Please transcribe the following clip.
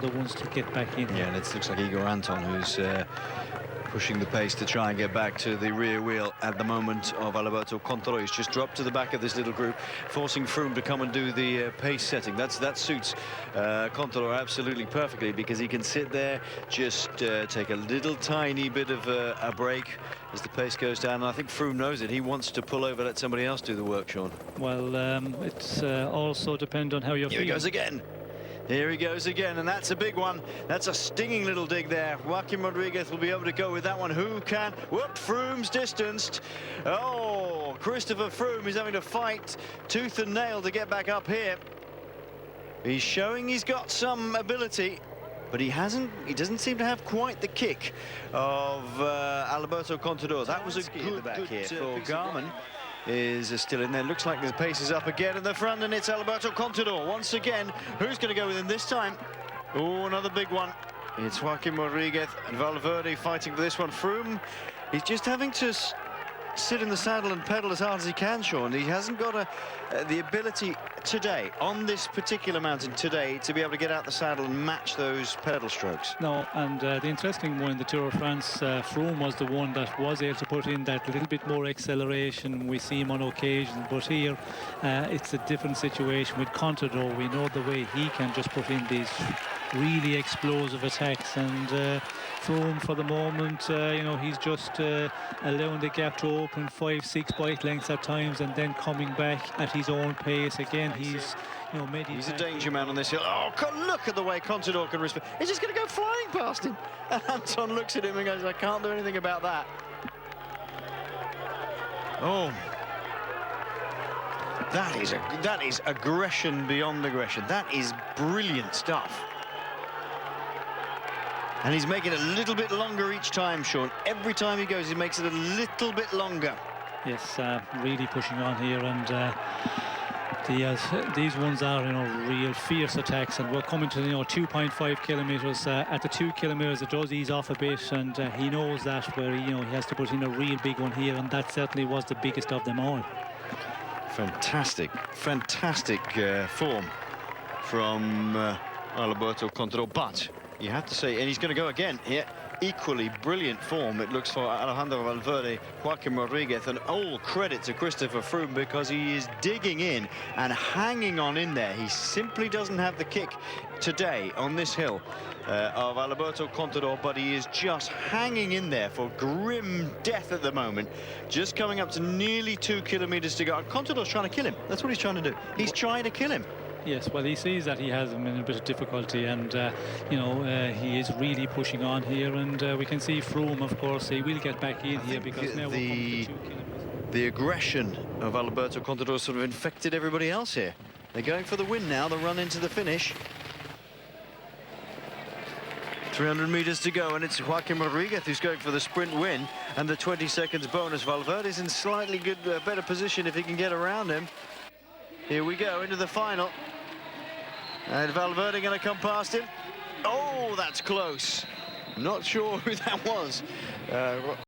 the ones to get back in. Yeah, and it looks like Igor Anton who's pushing the pace to try and get back to the rear wheel at the moment of Alberto Contador. He's just dropped to the back of this little group, forcing Froome to come and do the pace setting. That suits Contador absolutely perfectly, because he can sit there, just take a little tiny bit of a break as the pace goes down. And I think Froome knows it. He wants to pull over, let somebody else do the work, Sean. Well, it's also depend on how you're feeling. Here he goes again. Here he goes again, and that's a big one. That's a stinging little dig there. Joaquin Rodriguez will be able to go with that one. Who can? Whoop, Froome's distanced. Oh, Christopher Froome is having to fight tooth and nail to get back up here. He's showing he's got some ability, but he doesn't seem to have quite the kick of Alberto Contador. That was a good back here for Garmin. Is still in there. Looks like the pace is up again in the front, and it's Alberto Contador once again. Who's going to go with him this time? Oh, another big one. It's Joaquin Rodriguez and Valverde fighting for this one. Froome, he's just having to sit in the saddle and pedal as hard as he can, Sean. He hasn't got the ability today, on this particular mountain today, to be able to get out the saddle and match those pedal strokes. No, and the interesting one in the Tour of France, Froome was the one that was able to put in that little bit more acceleration. We see him on occasion, but here it's a different situation with Contador. We know the way he can just put in these really explosive attacks, and Froome for the moment, you know, he's just allowing the gap to open 5-6 bike lengths at times, and then coming back at his own pace again. He's, you know, he's a danger man on this hill. Oh, look at the way Contador can respond. He's just going to go flying past him, and Anton looks at him and goes, I can't do anything about that. Oh, that is aggression beyond aggression. That is brilliant stuff. And he's making it a little bit longer each time, Sean. Every time he goes, he makes it a little bit longer. Yes, really pushing on here, and these ones are, you know, real fierce attacks, and we're coming to, you know, 2.5 kilometers. At the 2 kilometers, it does ease off a bit, and he knows that, where he has to put in a real big one here, and that certainly was the biggest of them all. Fantastic form from Alberto Contador, but you have to say, and he's going to go again here. Equally brilliant form, it looks, for Alejandro Valverde, Joaquin Rodriguez, and all credit to Christopher Froome, because he is digging in and hanging on in there. He simply doesn't have the kick today on this hill of Alberto Contador, but he is just hanging in there for grim death at the moment. Just coming up to nearly 2 kilometers to go. Contador's trying to kill him. That's what he's trying to do. He's trying to kill him. Yes, well, he sees that he has him in a bit of difficulty, and you know, he is really pushing on here, and we can see Froome, of course, he will get back in here, because now we're coming to 2 kilometers. The aggression of Alberto Contador sort of infected everybody else here. They're going for the win now, the run into the finish. 300 meters to go, and it's Joaquin Rodriguez who's going for the sprint win and the 20 seconds bonus. Valverde's in slightly better position if he can get around him. Here we go into the final. And Valverde going to come past him. Oh, that's close. Not sure who that was.